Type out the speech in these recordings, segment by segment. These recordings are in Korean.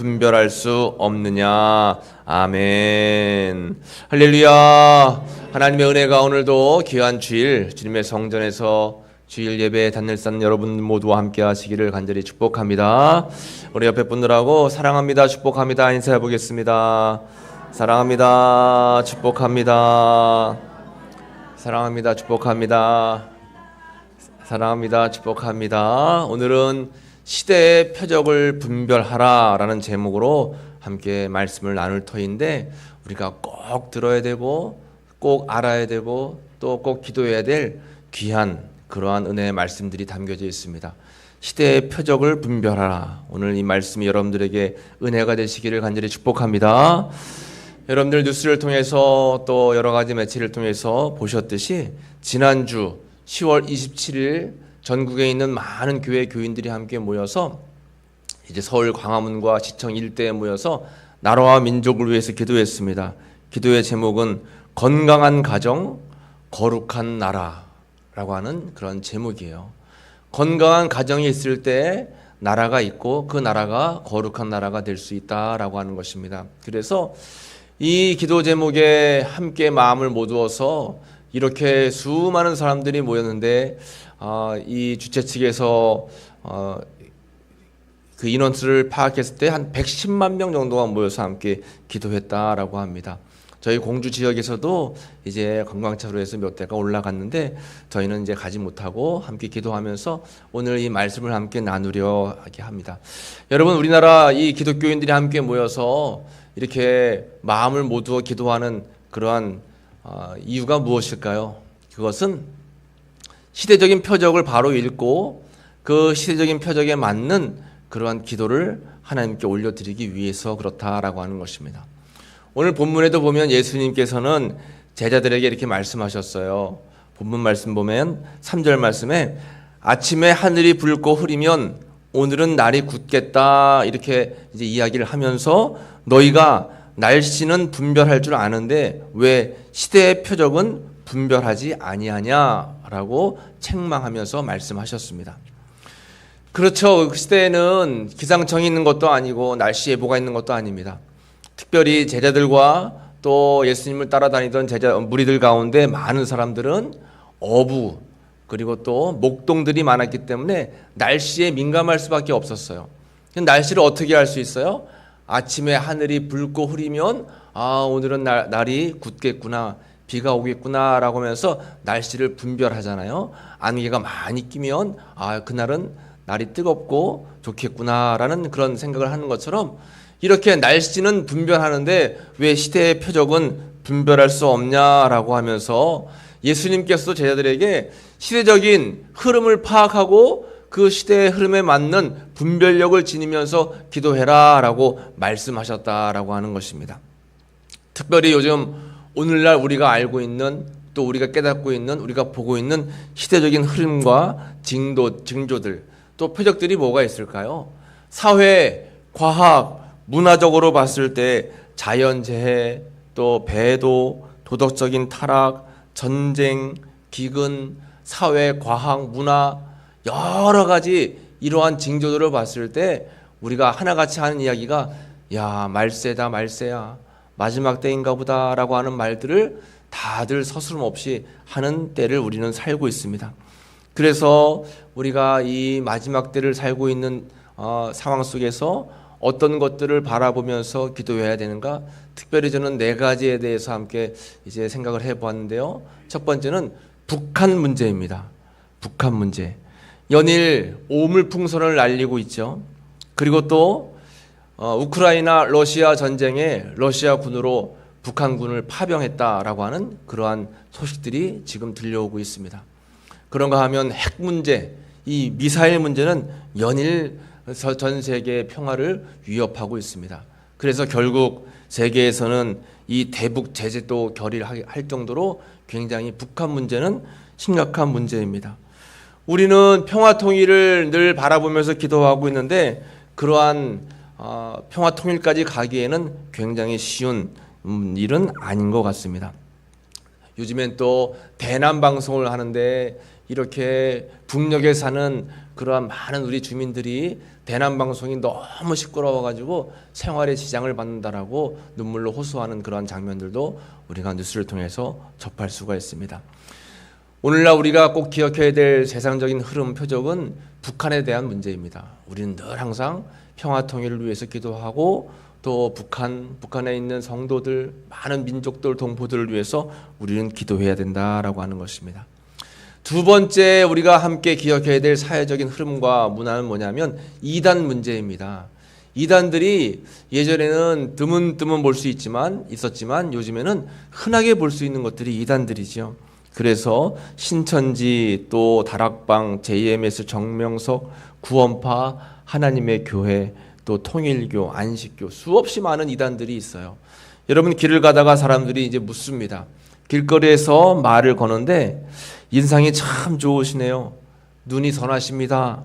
분별할 수 없느냐. 아멘. 할렐루야. 하나님의 은혜가 오늘도 귀한 주일 주님의 성전에서 주일 예배에 단일산 여러분 모두와 함께 하시기를 간절히 축복합니다. 우리 옆에 분들하고 사랑합니다, 축복합니다 인사해 보겠습니다. 사랑합니다, 축복합니다. 사랑합니다, 축복합니다. 사랑합니다, 축복합니다. 오늘은 시대의 표적을 분별하라 라는 제목으로 함께 말씀을 나눌 터인데, 우리가 꼭 들어야 되고 꼭 알아야 되고 또 꼭 기도해야 될 귀한 그러한 은혜의 말씀들이 담겨져 있습니다. 시대의 표적을 분별하라. 오늘 이 말씀이 여러분들에게 은혜가 되시기를 간절히 축복합니다. 여러분들 뉴스를 통해서 또 여러 가지 매체를 통해서 보셨듯이 지난주 10월 27일 전국에 있는 많은 교회 교인들이 함께 모여서 이제 서울 광화문과 시청 일대에 모여서 나라와 민족을 위해서 기도했습니다. 기도의 제목은 건강한 가정, 거룩한 나라라고 하는 그런 제목이에요. 건강한 가정이 있을 때 나라가 있고 그 나라가 거룩한 나라가 될 수 있다라고 하는 것입니다. 그래서 이 기도 제목에 함께 마음을 모두어서 이렇게 수많은 사람들이 모였는데, 이 주최 측에서 그 인원수를 파악했을 때 한 110만 명 정도가 모여서 함께 기도했다라고 합니다. 저희 공주 지역에서도 이제 관광차로에서 몇 대가 올라갔는데 저희는 이제 가지 못하고 함께 기도하면서 오늘 이 말씀을 함께 나누려 하게 합니다. 여러분, 우리나라 이 기독교인들이 함께 모여서 이렇게 마음을 모두어 기도하는 그러한 이유가 무엇일까요? 그것은 시대적인 표적을 바로 읽고 그 시대적인 표적에 맞는 그러한 기도를 하나님께 올려드리기 위해서 그렇다라고 하는 것입니다. 오늘 본문에도 보면 예수님께서는 제자들에게 이렇게 말씀하셨어요. 본문 말씀 보면 3절 말씀에 아침에 하늘이 붉고 흐리면 오늘은 날이 굳겠다 이렇게 이제 이야기를 하면서 너희가 날씨는 분별할 줄 아는데 왜 시대의 표적은 분별하지 아니하냐라고 책망하면서 말씀하셨습니다. 그렇죠. 그 시대에는 기상청이 있는 것도 아니고 날씨 예보가 있는 것도 아닙니다. 특별히 제자들과 또 예수님을 따라다니던 무리들 가운데 많은 사람들은 어부 그리고 또 목동들이 많았기 때문에 날씨에 민감할 수밖에 없었어요. 날씨를 어떻게 알 수 있어요? 아침에 하늘이 붉고 흐리면 오늘은 날이 굳겠구나, 비가 오겠구나 라고 하면서 날씨를 분별하잖아요. 안개가 많이 끼면 그날은 날이 뜨겁고 좋겠구나 라는 그런 생각을 하는 것처럼 이렇게 날씨는 분별하는데 왜 시대의 표적은 분별할 수 없냐라고 하면서 예수님께서도 제자들에게 시대적인 흐름을 파악하고 그 시대의 흐름에 맞는 분별력을 지니면서 기도해라 라고 말씀하셨다라고 하는 것입니다. 특별히 요즘 오늘날 우리가 알고 있는 또 우리가 깨닫고 있는 우리가 보고 있는 시대적인 흐름과 징조들 또 표적들이 뭐가 있을까요? 사회, 과학, 문화적으로 봤을 때 자연재해, 또 배도, 도덕적인 타락, 전쟁, 기근, 사회, 과학, 문화 여러 가지 이러한 징조들을 봤을 때 우리가 하나같이 하는 이야기가 야 말세다 말세야 마지막 때인가 보다 라고 하는 말들을 다들 서스럼 없이 하는 때를 우리는 살고 있습니다. 그래서 우리가 이 마지막 때를 살고 있는 상황 속에서 어떤 것들을 바라보면서 기도해야 되는가? 특별히 저는 4가지에 대해서 함께 이제 생각을 해보았는데요. 첫 번째는 북한 문제입니다. 북한 문제. 연일 오물풍선을 날리고 있죠. 그리고 또 우크라이나 러시아 전쟁에 러시아군으로 북한군을 파병했다라고 하는 그러한 소식들이 지금 들려오고 있습니다. 그런가 하면 핵 문제, 이 미사일 문제는 연일 전 세계의 평화를 위협하고 있습니다. 그래서 결국 세계에서는 이 대북 제재도 결의할 정도로 굉장히 북한 문제는 심각한 문제입니다. 우리는 평화 통일을 늘 바라보면서 기도하고 있는데 그러한 평화 통일까지 가기에는 굉장히 쉬운 일은 아닌 것 같습니다. 요즘엔 또 대남 방송을 하는데 이렇게 북녘에 사는 그러한 많은 우리 주민들이 대남 방송이 너무 시끄러워가지고 생활에 지장을 받는다라고 눈물로 호소하는 그러한 장면들도 우리가 뉴스를 통해서 접할 수가 있습니다. 오늘날 우리가 꼭 기억해야 될 세상적인 흐름 표적은 북한에 대한 문제입니다. 우리는 늘 항상 평화 통일을 위해서 기도하고 또 북한에 있는 성도들, 많은 민족들, 동포들을 위해서 우리는 기도해야 된다라고 하는 것입니다. 두 번째 우리가 함께 기억해야 될 사회적인 흐름과 문화는 뭐냐면 이단 문제입니다. 이단들이 예전에는 드문드문 볼 수 있었지만 요즘에는 흔하게 볼 수 있는 것들이 이단들이죠. 그래서 신천지, 또 다락방, JMS, 정명석, 구원파, 하나님의 교회, 또 통일교, 안식교, 수없이 많은 이단들이 있어요. 여러분, 길을 가다가 사람들이 이제 묻습니다. 길거리에서 말을 거는데 인상이 참 좋으시네요. 눈이 선하십니다.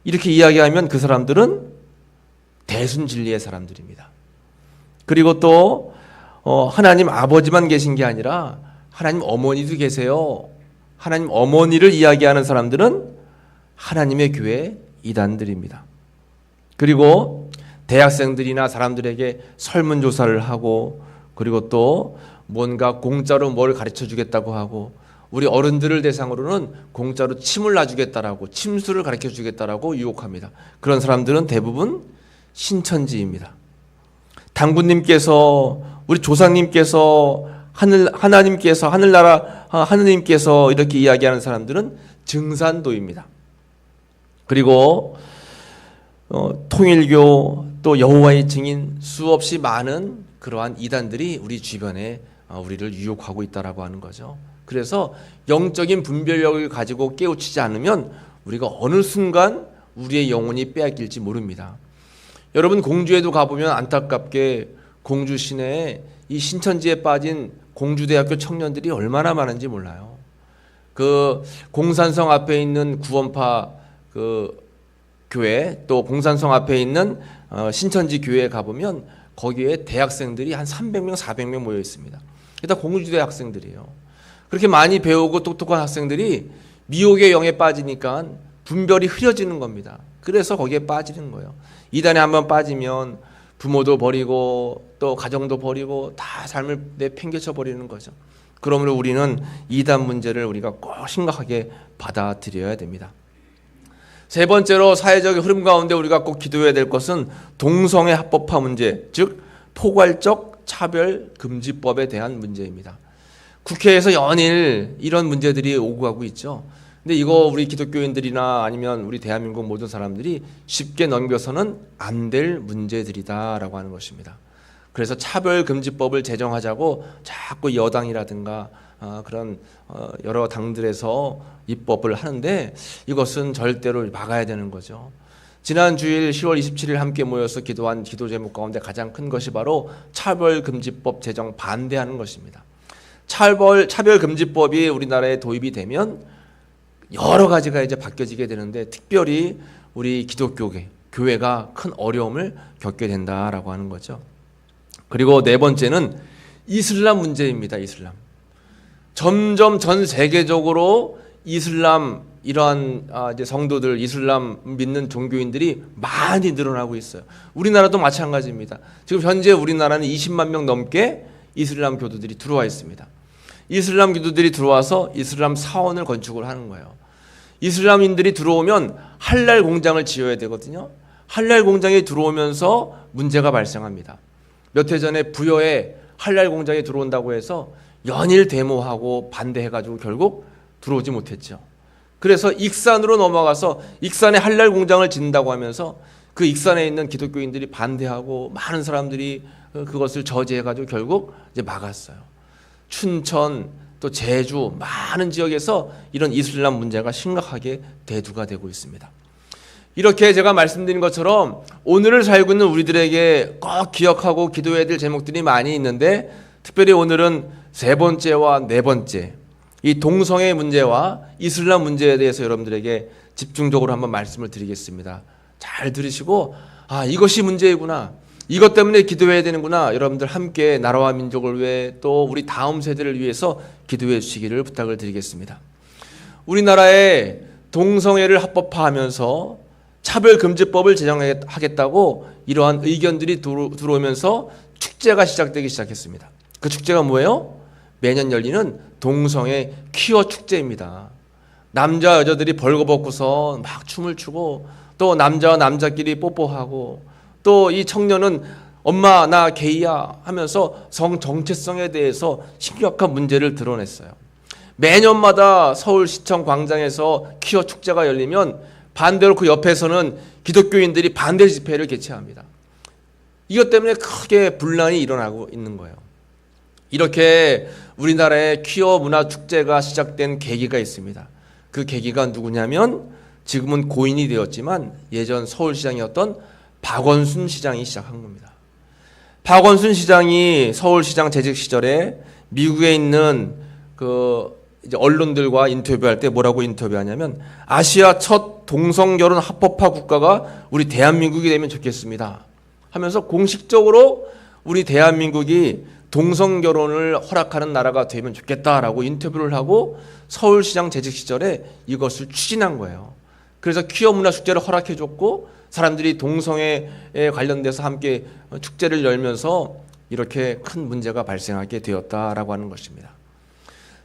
이렇게 이야기하면 그 사람들은 대순진리의 사람들입니다. 그리고 또 하나님 아버지만 계신 게 아니라 하나님 어머니도 계세요. 하나님 어머니를 이야기하는 사람들은 하나님의 교회 이단들입니다. 그리고 대학생들이나 사람들에게 설문조사를 하고, 그리고 또 뭔가 공짜로 뭘 가르쳐 주겠다고 하고, 우리 어른들을 대상으로는 공짜로 침을 놔주겠다라고, 침수를 가르쳐 주겠다라고 유혹합니다. 그런 사람들은 대부분 신천지입니다. 당구님께서, 우리 조상님께서, 하나님께서, 하늘나라 하느님께서 이렇게 이야기하는 사람들은 증산도입니다. 그리고 통일교, 또 여호와의 증인, 수없이 많은 그러한 이단들이 우리 주변에 우리를 유혹하고 있다라고 하는 거죠. 그래서 영적인 분별력을 가지고 깨우치지 않으면 우리가 어느 순간 우리의 영혼이 빼앗길지 모릅니다. 여러분, 공주에도 가보면 안타깝게 공주 시내에 이 신천지에 빠진 공주대학교 청년들이 얼마나 많은지 몰라요. 그 공산성 앞에 있는 구원파 그 교회, 또 공산성 앞에 있는 신천지 교회에 가보면 거기에 대학생들이 한 300명, 400명 모여 있습니다. 이게 다 공주대 학생들이에요. 그렇게 많이 배우고 똑똑한 학생들이 미혹의 영에 빠지니까 분별이 흐려지는 겁니다. 그래서 거기에 빠지는 거예요. 이단에 한번 빠지면 부모도 버리고 또 가정도 버리고 다 삶을 내팽개쳐 버리는 거죠. 그러므로 우리는 이단 문제를 우리가 꼭 심각하게 받아들여야 됩니다. 세 번째로 사회적 흐름 가운데 우리가 꼭 기도해야 될 것은 동성애 합법화 문제, 즉 포괄적 차별금지법에 대한 문제입니다. 국회에서 연일 이런 문제들이 오고 가고 있죠. 근데 이거 우리 기독교인들이나 아니면 우리 대한민국 모든 사람들이 쉽게 넘겨서는 안 될 문제들이다라고 하는 것입니다. 그래서 차별금지법을 제정하자고 자꾸 여당이라든가 그런 여러 당들에서 입법을 하는데 이것은 절대로 막아야 되는 거죠. 지난 주일 10월 27일 함께 모여서 기도한 기도 제목 가운데 가장 큰 것이 바로 차별금지법 제정 반대하는 것입니다. 차별금지법이 우리나라에 도입이 되면 여러 가지가 이제 바뀌어지게 되는데 특별히 우리 교회가 큰 어려움을 겪게 된다라고 하는 거죠. 그리고 네 번째는 이슬람 문제입니다. 이슬람. 점점 전 세계적으로 이슬람 이러한 이제 성도들, 이슬람 믿는 종교인들이 많이 늘어나고 있어요. 우리나라도 마찬가지입니다. 지금 현재 우리나라는 20만 명 넘게 이슬람 교도들이 들어와 있습니다. 이슬람 교도들이 들어와서 이슬람 사원을 건축을 하는 거예요. 이슬람인들이 들어오면 할랄 공장을 지어야 되거든요. 할랄 공장에 들어오면서 문제가 발생합니다. 몇 해 전에 부여에 할랄 공장에 들어온다고 해서 연일 데모하고 반대해가지고 결국 들어오지 못했죠. 그래서 익산으로 넘어가서 익산에 할랄 공장을 짓는다고 하면서 그 익산에 있는 기독교인들이 반대하고 많은 사람들이 그것을 저지해가지고 결국 이제 막았어요. 춘천 또 제주 많은 지역에서 이런 이슬람 문제가 심각하게 대두가 되고 있습니다. 이렇게 제가 말씀드린 것처럼 오늘을 살고 있는 우리들에게 꼭 기억하고 기도해야 될 제목들이 많이 있는데 특별히 오늘은 세 번째와 네 번째 이 동성애 문제와 이슬람 문제에 대해서 여러분들에게 집중적으로 한번 말씀을 드리겠습니다. 잘 들으시고 이것이 문제이구나, 이것 때문에 기도해야 되는구나, 여러분들 함께 나라와 민족을 위해 또 우리 다음 세대를 위해서 기도해 주시기를 부탁을 드리겠습니다. 우리나라에 동성애를 합법화하면서 차별금지법을 제정하겠다고 이러한 의견들이 들어오면서 축제가 시작되기 시작했습니다. 그 축제가 뭐예요? 매년 열리는 동성애 퀴어 축제입니다. 남자 여자들이 벌거벗고서 막 춤을 추고, 또 남자와 남자끼리 뽀뽀하고, 또 이 청년은 엄마 나 게이야 하면서 성 정체성에 대해서 심각한 문제를 드러냈어요. 매년마다 서울시청 광장에서 퀴어 축제가 열리면 반대로 그 옆에서는 기독교인들이 반대 집회를 개최합니다. 이것 때문에 크게 분란이 일어나고 있는 거예요. 이렇게 우리나라의 퀴어 문화 축제가 시작된 계기가 있습니다. 그 계기가 누구냐면 지금은 고인이 되었지만 예전 서울시장이었던 박원순 시장이 시작한 겁니다. 박원순 시장이 서울시장 재직 시절에 미국에 있는 이제 언론들과 인터뷰할 때 뭐라고 인터뷰하냐면, 아시아 첫 동성결혼 합법화 국가가 우리 대한민국이 되면 좋겠습니다 하면서 공식적으로 우리 대한민국이 동성결혼을 허락하는 나라가 되면 좋겠다라고 인터뷰를 하고 서울시장 재직 시절에 이것을 추진한 거예요. 그래서 퀴어 문화 축제를 허락해줬고, 사람들이 동성애에 관련돼서 함께 축제를 열면서 이렇게 큰 문제가 발생하게 되었다라고 하는 것입니다.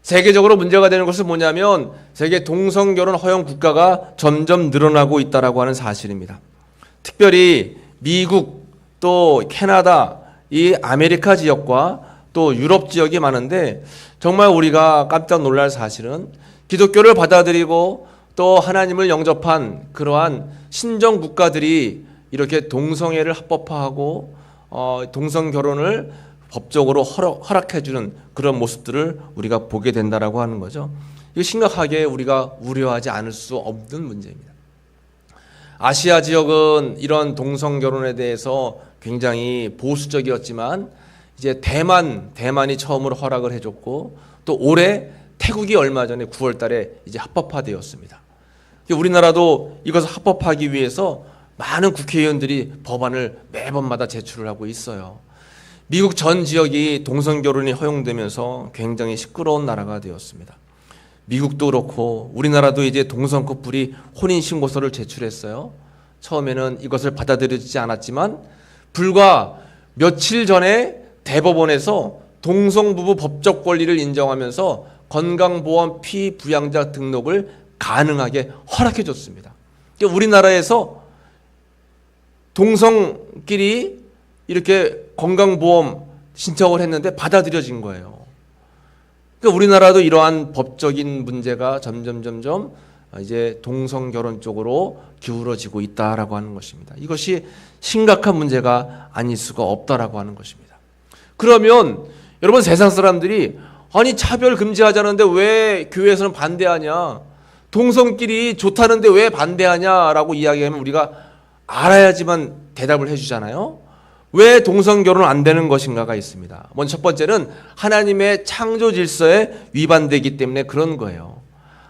세계적으로 문제가 되는 것은 뭐냐면, 세계 동성결혼 허용 국가가 점점 늘어나고 있다라고 하는 사실입니다. 특별히 미국, 또 캐나다, 이 아메리카 지역과 또 유럽 지역이 많은데, 정말 우리가 깜짝 놀랄 사실은 기독교를 받아들이고 또 하나님을 영접한 그러한 신정 국가들이 이렇게 동성애를 합법화하고 동성결혼을 법적으로 허락해주는 그런 모습들을 우리가 보게 된다라고 하는 거죠. 이거 심각하게 우리가 우려하지 않을 수 없는 문제입니다. 아시아 지역은 이런 동성결혼에 대해서 굉장히 보수적이었지만, 이제 대만이 처음으로 허락을 해줬고, 또 올해 태국이 얼마 전에 9월 달에 이제 합법화되었습니다. 우리나라도 이것을 합법화하기 위해서 많은 국회의원들이 법안을 매번마다 제출을 하고 있어요. 미국 전 지역이 동성결혼이 허용되면서 굉장히 시끄러운 나라가 되었습니다. 미국도 그렇고 우리나라도 이제 동성 커플이 혼인신고서를 제출했어요. 처음에는 이것을 받아들여지지 않았지만 불과 며칠 전에 대법원에서 동성부부 법적 권리를 인정하면서 건강보험 피부양자 등록을 가능하게 허락해 줬습니다. 우리나라에서 동성끼리 이렇게 건강보험 신청을 했는데 받아들여진 거예요. 그러니까 우리나라도 이러한 법적인 문제가 점점 이제 동성결혼 쪽으로 기울어지고 있다라고 하는 것입니다. 이것이 심각한 문제가 아닐 수가 없다라고 하는 것입니다. 그러면 여러분, 세상 사람들이 아니 차별 금지하자는데 왜 교회에서는 반대하냐, 동성끼리 좋다는데 왜 반대하냐라고 이야기하면 우리가 알아야지만 대답을 해주잖아요. 왜 동성결혼 안 되는 것인가가 있습니다. 먼저 첫 번째는 하나님의 창조 질서에 위반되기 때문에 그런 거예요.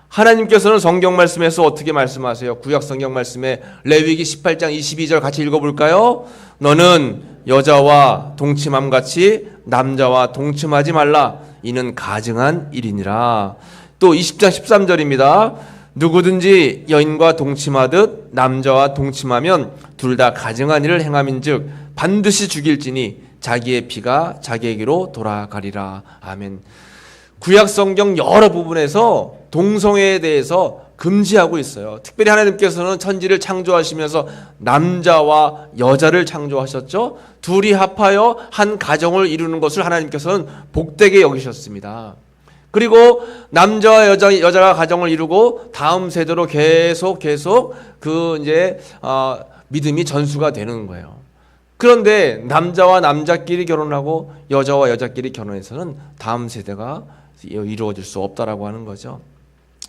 하나님께서는 성경 말씀에서 어떻게 말씀하세요? 구약 성경 말씀에 레위기 18장 22절 같이 읽어볼까요? 너는 여자와 동침함 같이 남자와 동침하지 말라. 이는 가증한 일이니라. 또 20장 13절입니다. 누구든지 여인과 동침하듯 남자와 동침하면 둘 다 가증한 일을 행함인즉 반드시 죽일지니 자기의 피가 자기에게로 돌아가리라. 아멘. 구약 성경 여러 부분에서 동성애에 대해서 금지하고 있어요. 특별히 하나님께서는 천지를 창조하시면서 남자와 여자를 창조하셨죠. 둘이 합하여 한 가정을 이루는 것을 하나님께서는 복되게 여기셨습니다. 그리고 남자와 여자가 가정을 이루고 다음 세대로 계속 믿음이 전수가 되는 거예요. 그런데 남자와 남자끼리 결혼하고 여자와 여자끼리 결혼해서는 다음 세대가 이루어질 수 없다라고 하는 거죠.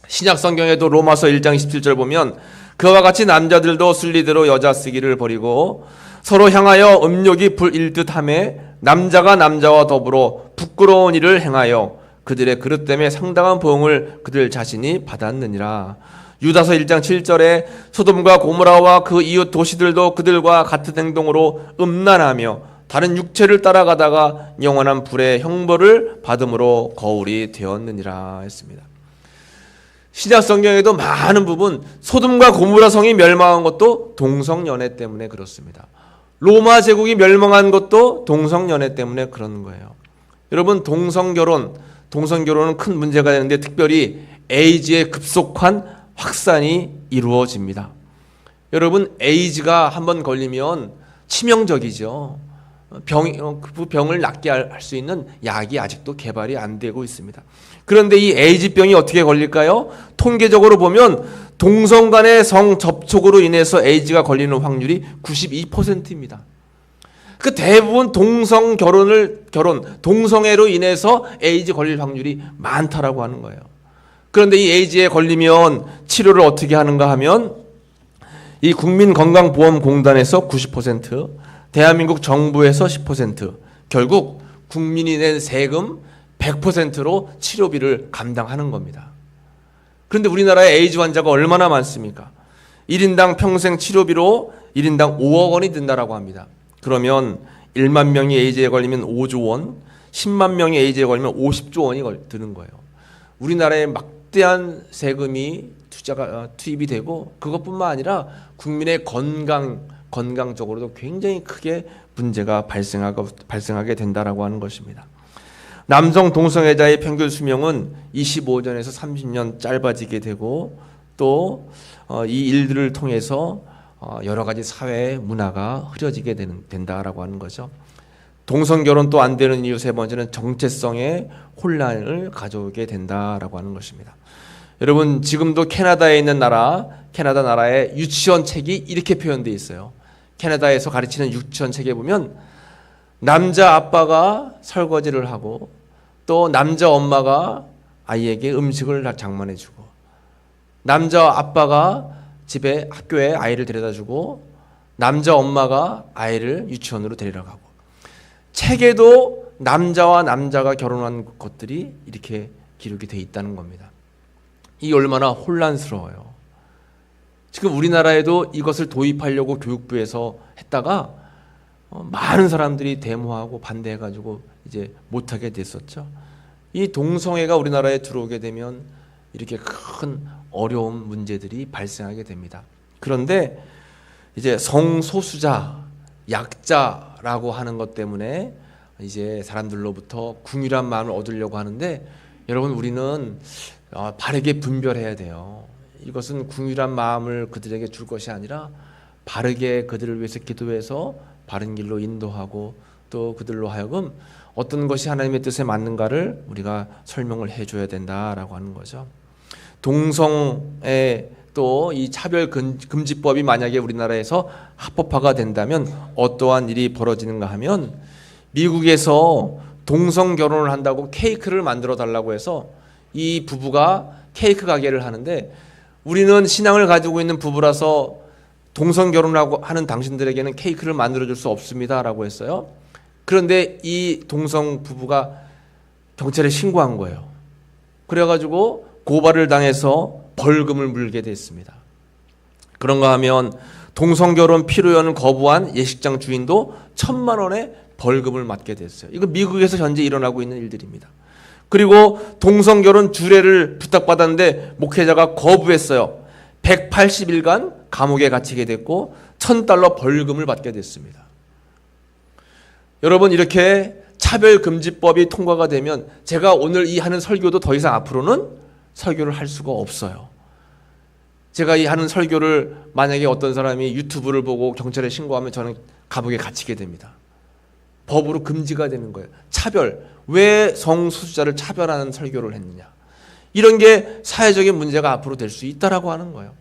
신약 성경에도 로마서 1장 17절 보면 그와 같이 남자들도 순리대로 여자 쓰기를 버리고 서로 향하여 음욕이 불일듯하며 남자가 남자와 더불어 부끄러운 일을 행하여 그들의 그릇 때문에 상당한 보응을 그들 자신이 받았느니라. 유다서 1장 7절에 소돔과 고모라와 그 이웃 도시들도 그들과 같은 행동으로 음란하며 다른 육체를 따라가다가 영원한 불의 형벌을 받음으로 거울이 되었느니라 했습니다. 신약 성경에도 많은 부분, 소돔과 고모라 성이 멸망한 것도 동성연애 때문에 그렇습니다. 로마 제국이 멸망한 것도 동성연애 때문에 그런 거예요. 여러분, 동성결혼은 큰 문제가 되는데 특별히 에이즈의 급속한 확산이 이루어집니다. 여러분, 에이즈가 한번 걸리면 치명적이죠. 그 병을 낫게 할 수 있는 약이 아직도 개발이 안 되고 있습니다. 그런데 이 에이즈병이 어떻게 걸릴까요? 통계적으로 보면 동성 간의 성 접촉으로 인해서 에이즈가 걸리는 확률이 92%입니다. 그 대부분 동성애로 인해서 에이즈 걸릴 확률이 많다라고 하는 거예요. 그런데 이 에이즈에 걸리면 치료를 어떻게 하는가 하면 이 국민건강보험공단에서 90%, 대한민국 정부에서 10%, 결국 국민이 낸 세금 100%로 치료비를 감당하는 겁니다. 그런데 우리나라에 에이즈 환자가 얼마나 많습니까? 1인당 평생 치료비로 1인당 5억 원이 든다라고 합니다. 그러면 1만 명이 에이즈에 걸리면 5조 원, 10만 명이 에이즈에 걸리면 50조 원이 드는 거예요. 우리나라에 막대한 세금이 투입이 되고 그것뿐만 아니라 국민의 건강적으로도 굉장히 크게 문제가 발생하게 된다라고 하는 것입니다. 남성 동성애자의 평균 수명은 25년에서 30년 짧아지게 되고 또 이 일들을 통해서 여러 가지 사회 문화가 흐려지게 된다라고 하는 거죠. 동성결혼도 안 되는 이유 세 번째는 정체성의 혼란을 가져오게 된다라고 하는 것입니다. 여러분, 지금도 캐나다에 있는 캐나다 나라의 유치원 책이 이렇게 표현되어 있어요. 캐나다에서 가르치는 유치원 책에 보면 남자 아빠가 설거지를 하고 또 남자 엄마가 아이에게 음식을 장만해주고 남자 아빠가 집에 학교에 아이를 데려다주고 남자 엄마가 아이를 유치원으로 데리러 가고 책에도 남자와 남자가 결혼한 것들이 이렇게 기록이 돼 있다는 겁니다. 이 얼마나 혼란스러워요. 지금 우리나라에도 이것을 도입하려고 교육부에서 했다가 많은 사람들이 데모하고 반대해가지고 이제 못하게 됐었죠. 이 동성애가 우리나라에 들어오게 되면 이렇게 큰 어려운 문제들이 발생하게 됩니다. 그런데 이제 성소수자, 약자라고 하는 것 때문에 이제 사람들로부터 궁휼한 마음을 얻으려고 하는데 여러분, 우리는 바르게 분별해야 돼요. 이것은 궁휼한 마음을 그들에게 줄 것이 아니라 바르게 그들을 위해서 기도해서 바른 길로 인도하고 또 그들로 하여금 어떤 것이 하나님의 뜻에 맞는가를 우리가 설명을 해줘야 된다라고 하는 거죠. 동성애 또 이 차별 금지법이 만약에 우리나라에서 합법화가 된다면 어떠한 일이 벌어지는가 하면 미국에서 동성 결혼을 한다고 케이크를 만들어 달라고 해서 이 부부가 케이크 가게를 하는데 우리는 신앙을 가지고 있는 부부라서 동성 결혼하고 하는 당신들에게는 케이크를 만들어 줄 수 없습니다라고 했어요. 그런데 이 동성 부부가 경찰에 신고한 거예요. 그래가지고 고발을 당해서 벌금을 물게 됐습니다. 그런가 하면 동성결혼 피로연을 거부한 예식장 주인도 1,000만 원의 벌금을 맞게 됐어요. 이거 미국에서 현재 일어나고 있는 일들입니다. 그리고 동성결혼 주례를 부탁받았는데 목회자가 거부했어요. 180일간 감옥에 갇히게 됐고 $1,000 벌금을 받게 됐습니다. 여러분, 이렇게 차별금지법이 통과가 되면 제가 오늘 이 하는 설교도 더 이상 앞으로는 설교를 할 수가 없어요. 제가 이 하는 설교를 만약에 어떤 사람이 유튜브를 보고 경찰에 신고하면 저는 감옥에 갇히게 됩니다. 법으로 금지가 되는 거예요. 차별, 왜 성소수자를 차별하는 설교를 했느냐, 이런 게 사회적인 문제가 앞으로 될 수 있다라고 하는 거예요.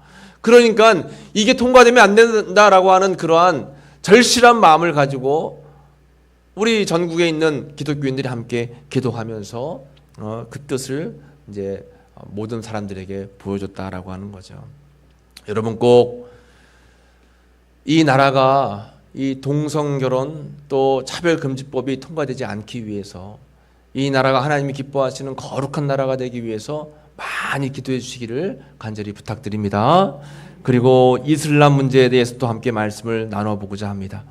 그러니까 이게 통과되면 안 된다라고 하는 그러한 절실한 마음을 가지고 우리 전국에 있는 기독교인들이 함께 기도하면서 그 뜻을 이제 모든 사람들에게 보여줬다라고 하는 거죠. 여러분, 꼭 이 나라가 이 동성결혼 또 차별금지법이 통과되지 않기 위해서, 이 나라가 하나님이 기뻐하시는 거룩한 나라가 되기 위해서 많이 기도해 주시기를 간절히 부탁드립니다. 그리고 이슬람 문제에 대해서도 함께 말씀을 나눠보고자 합니다.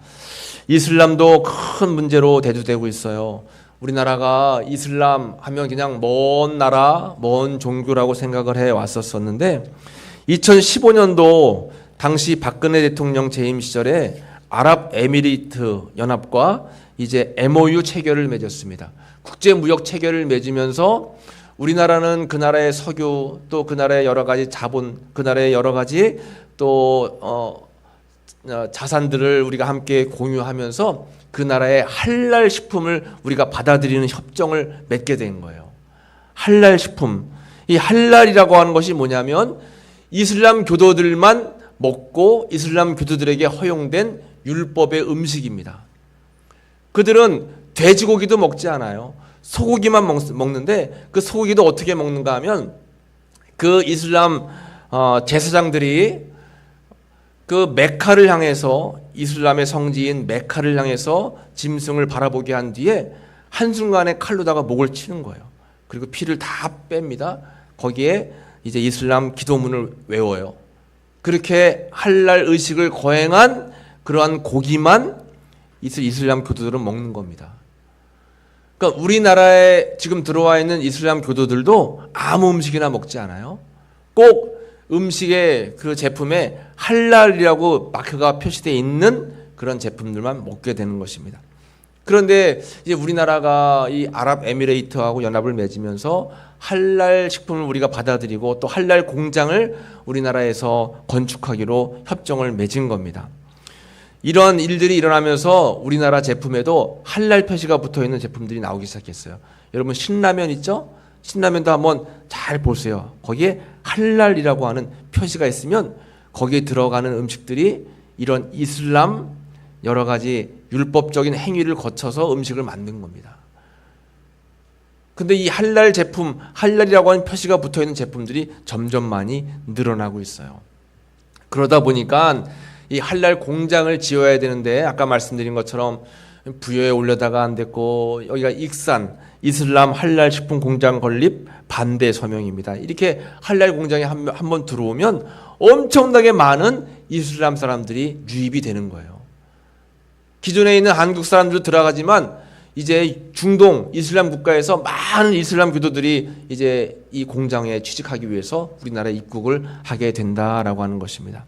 이슬람도 큰 문제로 대두되고 있어요. 우리나라가 이슬람 하면 그냥 먼 나라, 먼 종교라고 생각을 해 왔었었는데 2015년도 당시 박근혜 대통령 재임 시절에 아랍에미리트 연합과 이제 MOU 체결을 맺었습니다. 국제무역 체결을 맺으면서 우리나라는 그 나라의 석유 또 그 나라의 여러 가지 자본, 그 나라의 여러 가지 또 자산들을 우리가 함께 공유하면서 그 나라의 할랄 식품을 우리가 받아들이는 협정을 맺게 된 거예요. 할랄 식품. 이 할랄이라고 하는 것이 뭐냐면 이슬람 교도들만 먹고 이슬람 교도들에게 허용된 율법의 음식입니다. 그들은 돼지고기도 먹지 않아요. 소고기만 먹는데 그 소고기도 어떻게 먹는가 하면 그 이슬람 제사장들이 그 메카를 향해서 이슬람의 성지인 메카를 향해서 짐승을 바라보게 한 뒤에 한순간에 칼로다가 목을 치는 거예요. 그리고 피를 다 뺍니다. 거기에 이제 이슬람 기도문을 외워요. 그렇게 할랄 의식을 거행한 그러한 고기만 이슬람 교도들은 먹는 겁니다. 그러니까 우리나라에 지금 들어와 있는 이슬람 교도들도 아무 음식이나 먹지 않아요. 꼭 음식의 그 제품에 할랄이라고 마크가 표시되어 있는 그런 제품들만 먹게 되는 것입니다. 그런데 이제 우리나라가 이 아랍에미레이트하고 연합을 맺으면서 할랄 식품을 우리가 받아들이고 또 할랄 공장을 우리나라에서 건축하기로 협정을 맺은 겁니다. 이런 일들이 일어나면서 우리나라 제품에도 할랄 표시가 붙어있는 제품들이 나오기 시작했어요. 여러분 신라면 있죠? 신라면도 한번 잘 보세요. 거기에 할랄이라고 하는 표시가 있으면 거기에 들어가는 음식들이 이런 이슬람 여러 가지 율법적인 행위를 거쳐서 음식을 만든 겁니다. 근데 이 할랄 제품, 할랄이라고 하는 표시가 붙어있는 제품들이 점점 많이 늘어나고 있어요. 그러다 보니까 이 할랄 공장을 지어야 되는데 아까 말씀드린 것처럼 부여에 올려다가 안 됐고 여기가 익산 이슬람 할랄 식품 공장 건립 반대 서명입니다. 이렇게 할랄 공장에 한번 들어오면 엄청나게 많은 이슬람 사람들이 유입이 되는 거예요. 기존에 있는 한국 사람들도 들어가지만 이제 중동 이슬람 국가에서 많은 이슬람 교도들이 이제 이 공장에 취직하기 위해서 우리나라에 입국을 하게 된다라고 하는 것입니다.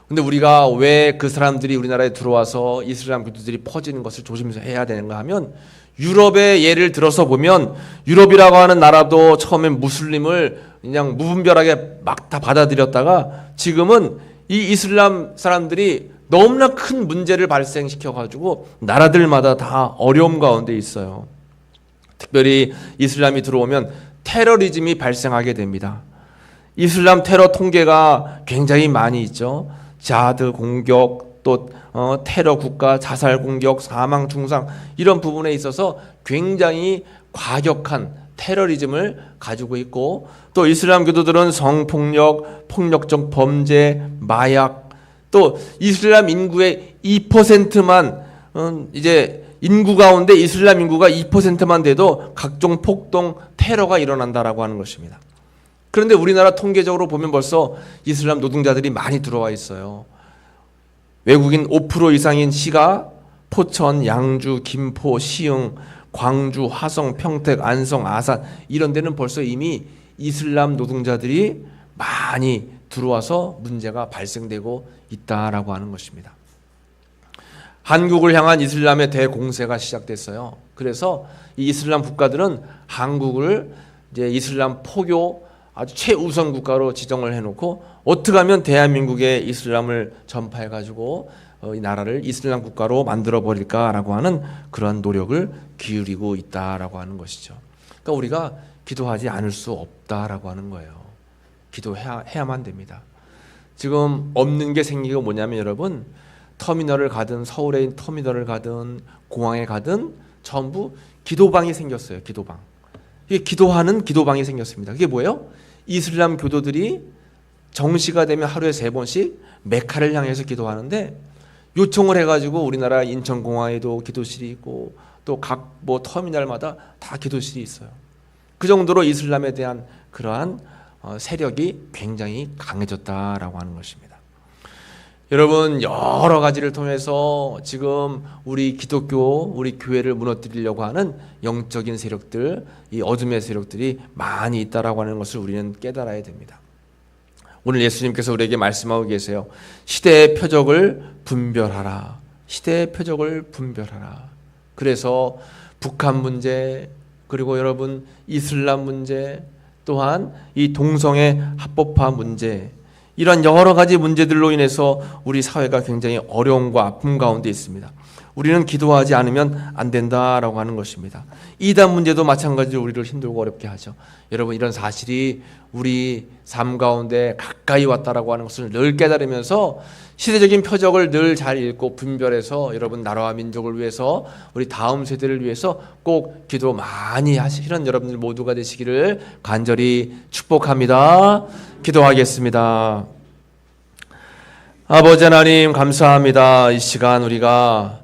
근데 우리가 왜 그 사람들이 우리나라에 들어와서 이슬람 교도들이 퍼지는 것을 조심해서 해야 되는가 하면 유럽의 예를 들어서 보면 유럽이라고 하는 나라도 처음엔 무슬림을 그냥 무분별하게 막 다 받아들였다가 지금은 이 이슬람 사람들이 너무나 큰 문제를 발생시켜 가지고 나라들마다 다 어려움 가운데 있어요. 특별히 이슬람이 들어오면 테러리즘이 발생하게 됩니다. 이슬람 테러 통계가 굉장히 많이 있죠. 지하드 공격, 또 테러 국가 자살 공격, 사망 중상 이런 부분에 있어서 굉장히 과격한 테러리즘을 가지고 있고 또 이슬람 교도들은 성폭력, 폭력적 범죄, 마약 또 이슬람 인구의 2%만 이제 인구 가운데 이슬람 인구가 2%만 돼도 각종 폭동, 테러가 일어난다라고 하는 것입니다. 그런데 우리나라 통계적으로 보면 벌써 이슬람 노동자들이 많이 들어와 있어요. 외국인 5% 이상인 시가 포천, 양주, 김포, 시흥, 광주, 화성, 평택, 안성, 아산 이런 데는 벌써 이미 이슬람 노동자들이 많이 들어와서 문제가 발생되고 있다라고 하는 것입니다. 한국을 향한 이슬람의 대공세가 시작됐어요. 그래서 이 이슬람 국가들은 한국을 이제 이슬람 포교 아주 최우선 국가로 지정을 해놓고 어떻게 하면 대한민국의 이슬람을 전파해가지고 이 나라를 이슬람 국가로 만들어 버릴까라고 하는 그러한 노력을 기울이고 있다라고 하는 것이죠. 그러니까 우리가 기도하지 않을 수 없다라고 하는 거예요. 기도해야만 됩니다. 지금 없는 게 생기고 뭐냐면 여러분 터미널을 가든 서울에 있는 터미널을 가든 공항에 가든 전부 기도방이 생겼어요. 기도방. 이게 기도하는 기도방이 생겼습니다. 그게 뭐예요? 이슬람 교도들이 정시가 되면 하루에 3번씩 메카를 향해서 기도하는데 요청을 해가지고 우리나라 인천공항에도 기도실이 있고 또 각 뭐 터미널마다 다 기도실이 있어요. 그 정도로 이슬람에 대한 그러한 세력이 굉장히 강해졌다라고 하는 것입니다. 여러분 여러 가지를 통해서 지금 우리 기독교, 우리 교회를 무너뜨리려고 하는 영적인 세력들, 이 어둠의 세력들이 많이 있다라고 하는 것을 우리는 깨달아야 됩니다. 오늘 예수님께서 우리에게 말씀하고 계세요. 시대의 표적을 분별하라. 시대의 표적을 분별하라. 그래서 북한 문제, 그리고 여러분 이슬람 문제, 또한 이 동성애 합법화 문제, 이런 여러 가지 문제들로 인해서 우리 사회가 굉장히 어려움과 아픔 가운데 있습니다. 우리는 기도하지 않으면 안 된다라고 하는 것입니다. 이단 문제도 마찬가지로 우리를 힘들고 어렵게 하죠. 여러분 이런 사실이 우리 삶 가운데 가까이 왔다라고 하는 것을 늘 깨달으면서 시대적인 표적을 늘 잘 읽고 분별해서 여러분 나라와 민족을 위해서 우리 다음 세대를 위해서 꼭 기도 많이 하시는 여러분들 모두가 되시기를 간절히 축복합니다. 기도하겠습니다. 아버지 하나님 감사합니다. 이 시간 우리가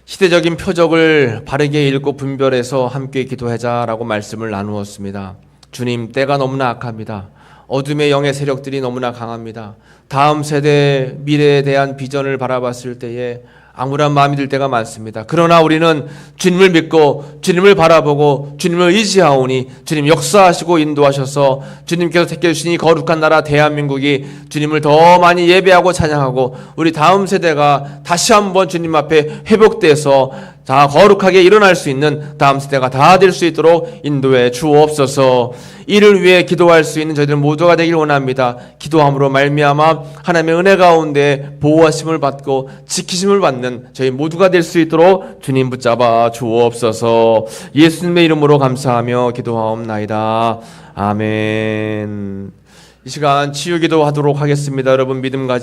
시대적인 표적을 바르게 읽고 분별해서 함께 기도하자라고 말씀을 나누었습니다. 주님, 때가 너무나 악합니다. 어둠의 영의 세력들이 너무나 강합니다. 다음 세대 미래에 대한 비전을 바라봤을 때에 암울한 마음이 들 때가 많습니다. 그러나 우리는 주님을 믿고 주님을 바라보고 주님을 의지하오니 주님 역사하시고 인도하셔서 주님께서 택해주신 이 거룩한 나라 대한민국이 주님을 더 많이 예배하고 찬양하고 우리 다음 세대가 다시 한번 주님 앞에 회복돼서 다 거룩하게 일어날 수 있는 다음 세대가 다 될 수 있도록 인도해 주옵소서. 이를 위해 기도할 수 있는 저희들 모두가 되길 원합니다. 기도함으로 말미암아 하나님의 은혜 가운데 보호하심을 받고 지키심을 받는 저희 모두가 될 수 있도록 주님 붙잡아 주옵소서. 예수님의 이름으로 감사하며 기도하옵나이다. 아멘. 이 시간 치유 기도하도록 하겠습니다. 여러분 믿음 가지고